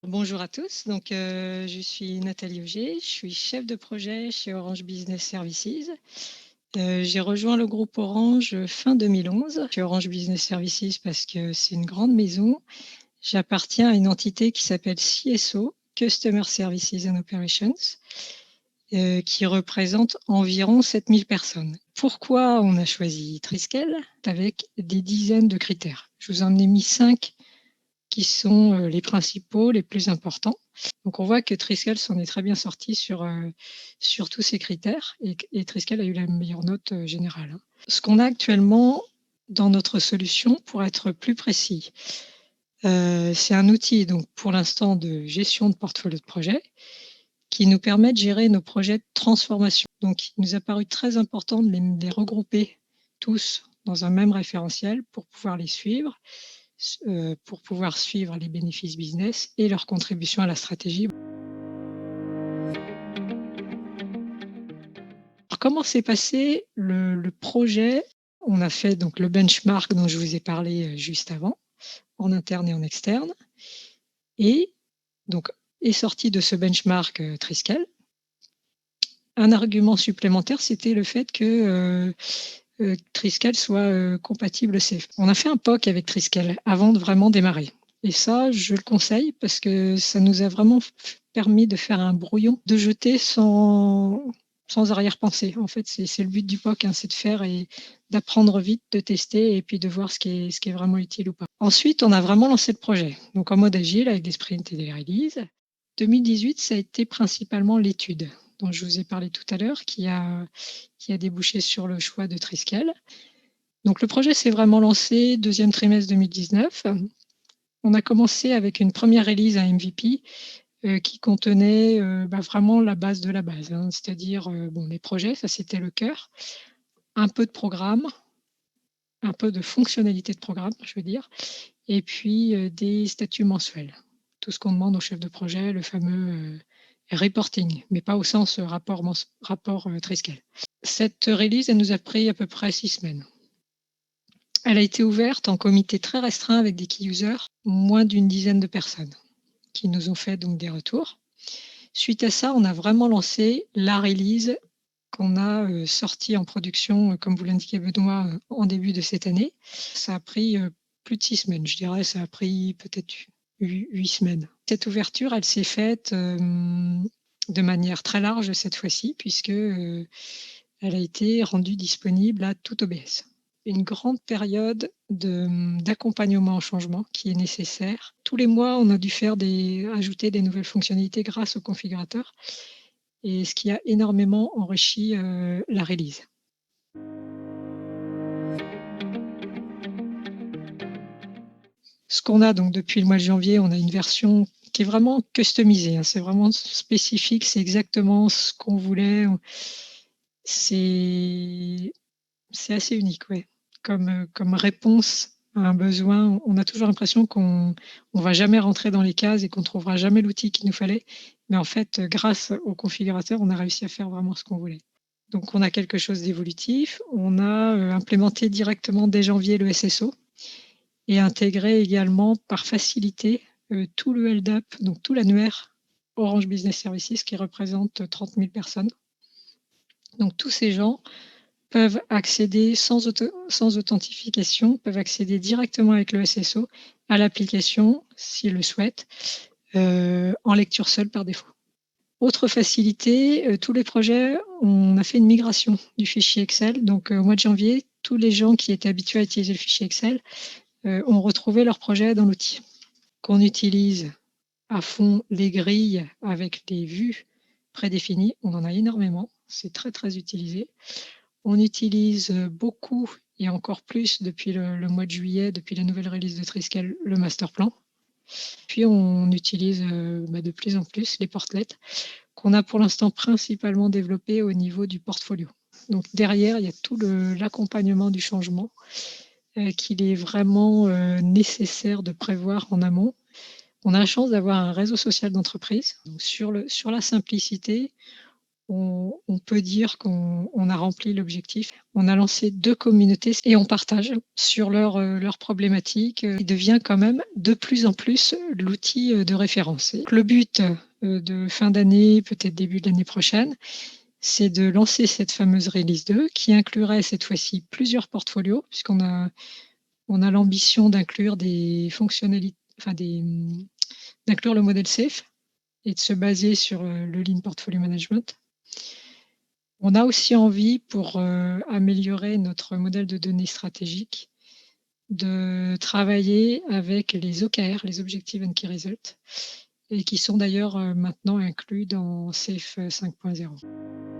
Bonjour à tous, je suis Nathalie Auger, je suis chef de projet chez Orange Business Services. J'ai rejoint le groupe Orange fin 2011 chez Orange Business Services parce que c'est une grande maison. J'appartiens à une entité qui s'appelle CSO, Customer Services and Operations, qui représente environ 7000 personnes. Pourquoi on a choisi Triskel? Avec des dizaines de critères. Je vous en ai mis 5 qui sont les principaux, les plus importants. Donc on voit que Triskel s'en est très bien sorti sur tous ces critères et Triskel a eu la meilleure note générale, hein. Ce qu'on a actuellement dans notre solution, pour être plus précis, c'est un outil donc pour l'instant de gestion de portfolio de projets qui nous permet de gérer nos projets de transformation. Donc il nous a paru très important de les regrouper tous dans un même référentiel pour pouvoir les suivre, pour pouvoir suivre les bénéfices business et leur contribution à la stratégie. Alors, comment s'est passé le projet? On a fait donc le benchmark dont je vous ai parlé juste avant, en interne et en externe. Et donc est sorti de ce benchmark Triskel. Un argument supplémentaire, c'était le fait que Triskel soit compatible CF. On a fait un POC avec Triskel avant de vraiment démarrer. Et ça, je le conseille parce que ça nous a vraiment permis de faire un brouillon, de jeter sans arrière-pensée. En fait, c'est le but du POC, hein, c'est de faire et d'apprendre vite, de tester et puis de voir ce qui est vraiment utile ou pas. Ensuite, on a vraiment lancé le projet. Donc en mode agile avec des sprints et des releases. 2018, ça a été principalement l'étude dont je vous ai parlé tout à l'heure, qui a débouché sur le choix de Triskel. Donc le projet s'est vraiment lancé deuxième trimestre 2019. On a commencé avec une première release à MVP qui contenait vraiment la base de la base, hein, c'est-à-dire les projets, ça c'était le cœur, un peu de programme, un peu de fonctionnalité de programme, je veux dire, et puis des statuts mensuels. Tout ce qu'on demande au chef de projet, le fameux reporting, mais pas au sens rapport Triskel. Cette release, elle nous a pris à peu près 6 semaines. Elle a été ouverte en comité très restreint avec des key users, moins d'une dizaine de personnes qui nous ont fait donc des retours. Suite à ça, on a vraiment lancé la release qu'on a sortie en production, comme vous l'indiquez Benoît, en début de cette année. Ça a pris plus de 6 semaines, je dirais, ça a pris peut-être 8 semaines. Cette ouverture, elle s'est faite de manière très large cette fois-ci, puisque elle a été rendue disponible à tout OBS. Une grande période d'accompagnement au changement qui est nécessaire. Tous les mois, on a dû ajouter des nouvelles fonctionnalités grâce au configurateur, et ce qui a énormément enrichi la release. Ce qu'on a donc depuis le mois de janvier, on a une version qui est vraiment customisée, hein, c'est vraiment spécifique, c'est exactement ce qu'on voulait. C'est assez unique, ouais. Comme réponse à un besoin. On a toujours l'impression qu'on va jamais rentrer dans les cases et qu'on trouvera jamais l'outil qu'il nous fallait. Mais en fait, grâce au configurateur, on a réussi à faire vraiment ce qu'on voulait. Donc on a quelque chose d'évolutif. On a implémenté directement dès janvier le SSO et intégré également par facilité tout le LDAP, donc tout l'annuaire Orange Business Services qui représente 30 000 personnes. Donc tous ces gens peuvent accéder sans authentification, peuvent accéder directement avec le SSO à l'application s'ils le souhaitent, en lecture seule par défaut. Autre facilité, tous les projets, on a fait une migration du fichier Excel. Donc au mois de janvier, tous les gens qui étaient habitués à utiliser le fichier Excel ont retrouvé leur projet dans l'outil. Qu'on utilise à fond les grilles avec les vues prédéfinies, on en a énormément, c'est très très utilisé. On utilise beaucoup et encore plus depuis le mois de juillet, depuis la nouvelle release de Triskel, le master plan. Puis on utilise de plus en plus les portlets qu'on a pour l'instant principalement développés au niveau du portfolio. Donc derrière, il y a tout l'accompagnement du changement qu'il est vraiment nécessaire de prévoir en amont. On a la chance d'avoir un réseau social d'entreprise. Sur la simplicité, on peut dire qu'on a rempli l'objectif. On a lancé 2 communautés et on partage sur leurs problématiques. Il devient quand même de plus en plus l'outil, de référence. Donc le but, de fin d'année, peut-être début de l'année prochaine, c'est de lancer cette fameuse release 2 qui inclurait cette fois-ci plusieurs portfolios puisqu'on a l'ambition d'inclure des fonctionnalités, enfin d'inclure le modèle SAFe et de se baser sur, le Lean Portfolio Management. On a aussi envie pour, améliorer notre modèle de données stratégique, de travailler avec les OKR, les Objective and Key Results et qui sont d'ailleurs, maintenant inclus dans SAFe 5.0.